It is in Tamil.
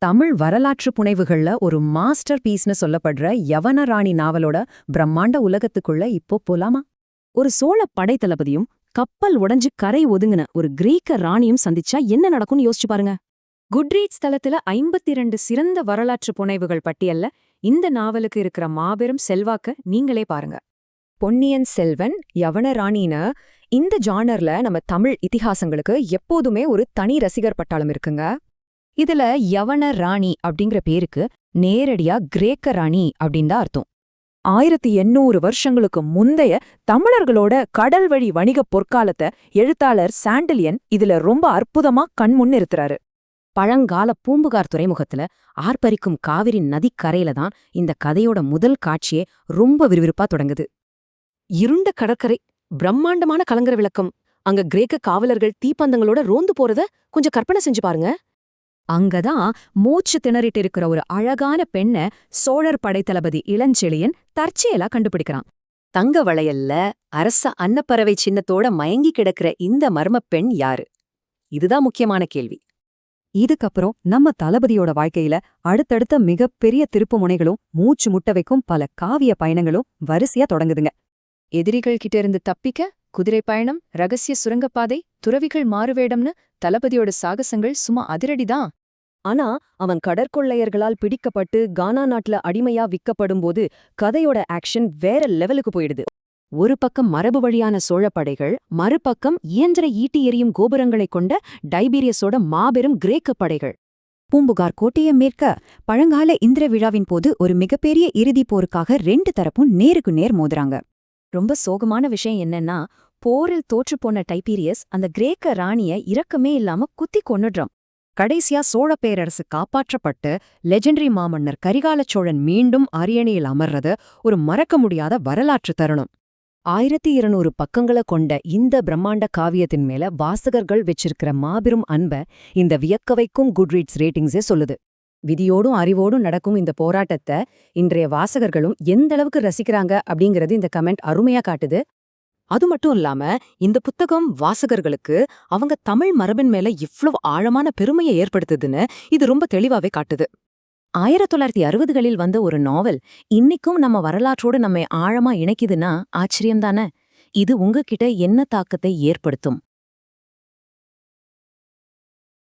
தமிழ் வரலாற்று புனைவுகள்ல ஒரு மாஸ்டர் பீஸ்னு சொல்லப்படுற யவன ராணி நாவலோட பிரம்மாண்ட உலகத்துக்குள்ள இப்போ போலாமா? ஒரு சோழ படைத்தளபதியும் கப்பல் உடைஞ்சு கரை ஒதுங்கின ஒரு கிரேக்க ராணியும் சந்திச்சா என்ன நடக்கும்னு யோசிச்சு பாருங்க. குட்ரீட்ஸ் தளத்துல 52 சிறந்த வரலாற்று புனைவுகள் பட்டியல்ல இந்த நாவலுக்கு இருக்கிற மாபெரும் செல்வாக்க நீங்களே பாருங்க. பொன்னியின் செல்வன், யவன ராணின்னு இந்த ஜானர்ல நம்ம தமிழ் இதிகாசங்களுக்கு எப்போதுமே ஒரு தனி ரசிகர் பட்டாளம் இருக்குங்க. இதுல யவன ராணி அப்படிங்கிற பேருக்கு நேரடியா கிரேக்க ராணி அப்படின்னு தான் அர்த்தம். 1800 வருஷங்களுக்கு முந்தைய தமிழர்களோட கடல் வழி வணிகப் பொற்காலத்தை எழுத்தாளர் சாண்டில்யன் இதுல ரொம்ப அற்புதமா கண்முன் நிறுத்துறாரு. பழங்கால பூம்புகார் துறைமுகத்துல ஆர்ப்பரிக்கும் காவிரி நதிக்கரையில தான் இந்த கதையோட முதல் காட்சியே ரொம்ப விறுவிறுப்பா தொடங்குது. இருண்ட கடற்கரை, பிரம்மாண்டமான கலங்கர விளக்கம், அங்க கிரேக்க காவலர்கள் தீப்பந்தங்களோட ரோந்து போறத கொஞ்சம் கற்பனை செஞ்சு பாருங்க. அங்கதான் மூச்சு திணறிட்டு இருக்கிற ஒரு அழகான பெண்ண சோழர் படைத்தளபதி இளஞ்செழியன் தற்செயலா கண்டுபிடிக்கிறான். தங்க வளையல்ல அரச அன்னப்பறவை சின்னத்தோட மயங்கி கிடக்கிற இந்த மர்மப் பெண் யாரு? இதுதான் முக்கியமான கேள்வி. இதுக்கப்புறம் நம்ம தளபதியோட வாழ்க்கையில அடுத்தடுத்த மிகப்பெரிய திருப்புமுனைகளும் மூச்சு முட்ட வைக்கும் பல காவிய பயணங்களும் வரிசையா தொடங்குதுங்க. எதிரிகள் கிட்ட இருந்து தப்பிக்க குதிரை பயணம், ரகசிய சுரங்கப்பாதை, துறவிகள் மாறுவேடம்னு தளபதியோட சாகசங்கள் சும்மா அதிரடிதான். ஆனா அவன் கடற்கொள்ளையர்களால் பிடிக்கப்பட்டு கானா நாட்டுல அடிமையா விற்கப்படும்போது கதையோட ஆக்ஷன் வேற லெவலுக்கு போயிடுது. ஒரு பக்கம் மரபு வழியான சோழப்படைகள், மறுபக்கம் இயந்திர ஈட்டி எறியும் கோபுரங்களைக் கொண்ட டைபீரியஸோட மாபெரும் கிரேக்க படைகள். பூம்புகார் கோட்டையை மேற்க பழங்கால இந்திர விழாவின் போது ஒரு மிகப்பெரிய இறுதிப் போருக்காக 2 தரப்பும் நேருக்கு நேர் மோதுறாங்க. ரொம்ப சோகமான விஷயம் என்னன்னா, போரில் தோற்றுப்போன டைபீரியஸ் அந்த கிரேக்க ராணிய இரக்கமே இல்லாம குத்தி கொன்னுடுறான். கடைசியா சோழ பேரரசு காப்பாற்றப்பட்டு லெஜெண்டரி மாமன்னர் கரிகால சோழன் மீண்டும் அரியணையில் அமர்றது ஒரு மறக்க முடியாத வரலாற்று தருணம். 1200 பக்கங்களை கொண்ட இந்த பிரம்மாண்ட காவியத்தின் மேல வாசகர்கள் வச்சிருக்கிற மாபெரும் அன்ப இந்த வியக்க வைக்கும் குட்ரீட்ஸ் ரேட்டிங்ஸே சொல்லுது. விதியோடும் அறிவோடும் நடக்கும் இந்த போராட்டத்தை இன்றைய வாசகர்களும் எந்த அளவுக்கு ரசிக்கிறாங்க அப்படிங்கிறது இந்த கமெண்ட் அருமையா காட்டுது. அது மட்டும் இல்லாம இந்த புத்தகம் வாசகர்களுக்கு அவங்க தமிழ் மரபின் மேல இவ்வளவு ஆழமான பெருமையை ஏற்படுத்துதுன்னு இது ரொம்ப தெளிவாவே காட்டுது. 1960களில் வந்த ஒரு நாவல் இன்னைக்கும் நம்ம வரலாற்றோடு நம்மை ஆழமா இணைக்குதுன்னா ஆச்சரியம்தானே? இது உங்ககிட்ட என்ன தாக்கத்தை ஏற்படுத்தும்?